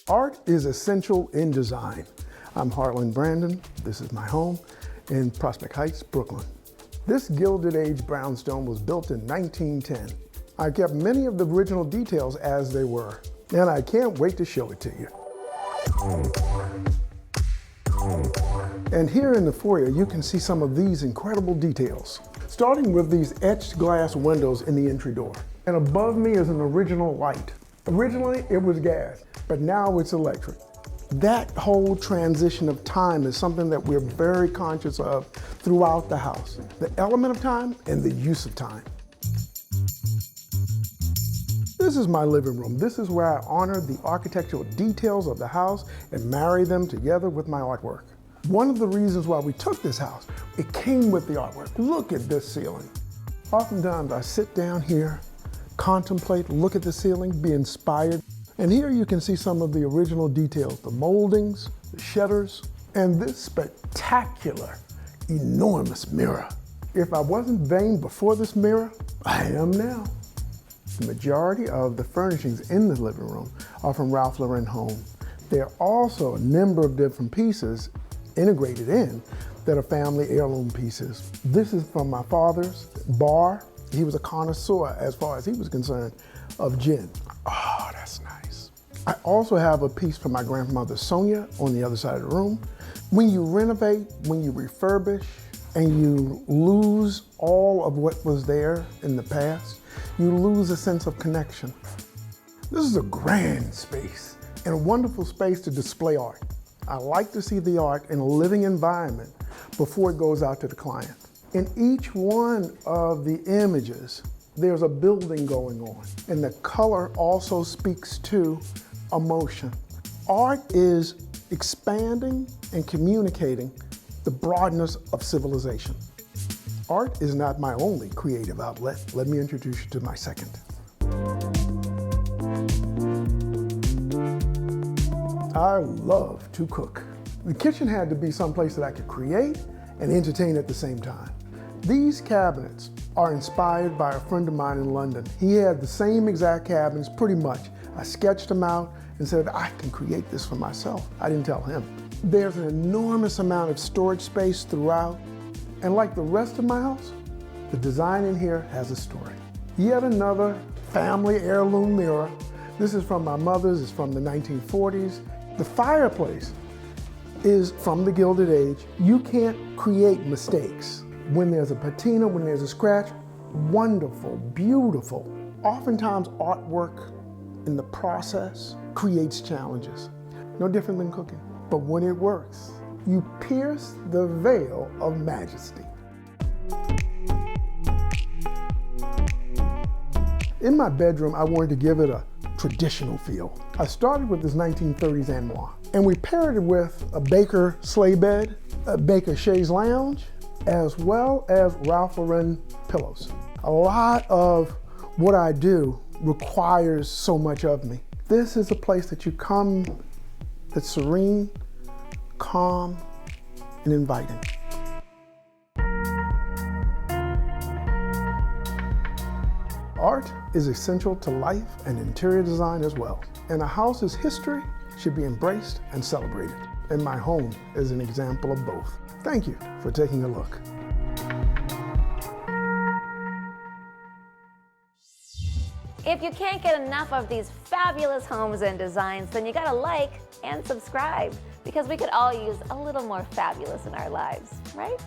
Art is essential in design. I'm Harlan Brandon. This is my home in Prospect Heights, Brooklyn. This Gilded Age brownstone was built in 1910. I kept many of the original details as they were, and I can't wait to show it to you. And here in the foyer, you can see some of these incredible details, starting with these etched glass windows in the entry door. And above me is an original light. Originally, it was gas, but now it's electric. That whole transition of time is something that we're very conscious of throughout the house. The element of time and the use of time. This is my living room. This is where I honor the architectural details of the house and marry them together with my artwork. One of the reasons why we took this house, it came with the artwork. Look at this ceiling. Oftentimes I sit down here, contemplate, look at the ceiling, be inspired. And here you can see some of the original details, the moldings, the shutters, and this spectacular, enormous mirror. If I wasn't vain before this mirror, I am now. The majority of the furnishings in the living room are from Ralph Lauren Home. There are also a number of different pieces integrated in that are family heirloom pieces. This is from my father's bar. He was a connoisseur, as far as he was concerned, of gin. Oh, that's nice. I also have a piece from my grandmother Sonia on the other side of the room. When you renovate, when you refurbish, and you lose all of what was there in the past, you lose a sense of connection. This is a grand space and a wonderful space to display art. I like to see the art in a living environment before it goes out to the client. In each one of the images, there's a building going on, and the color also speaks to emotion. Art is expanding and communicating the broadness of civilization. Art is not my only creative outlet. Let me introduce you to my second. I love to cook. The kitchen had to be someplace that I could create and entertain at the same time. These cabinets are inspired by a friend of mine in London. He had the same exact cabinets, pretty much. I sketched them out and said, I can create this for myself. I didn't tell him. There's an enormous amount of storage space throughout. And like the rest of my house, the design in here has a story. Yet another family heirloom mirror. This is from my mother's, it's from the 1940s. The fireplace is from the Gilded Age. You can't create mistakes. When there's a patina, when there's a scratch, wonderful, beautiful. Oftentimes artwork in the process creates challenges. No different than cooking. But when it works, you pierce the veil of majesty. In my bedroom, I wanted to give it a traditional feel. I started with this 1930s armoire, and we paired it with a Baker sleigh bed, a Baker chaise lounge, as well as Ralph Lauren pillows. A lot of what I do requires so much of me. This is a place that you come that's serene, calm, and inviting. Art is essential to life and interior design as well. And a house's history should be embraced and celebrated. And my home is an example of both. Thank you for taking a look. If you can't get enough of these fabulous homes and designs, then you gotta like and subscribe, because we could all use a little more fabulous in our lives, right?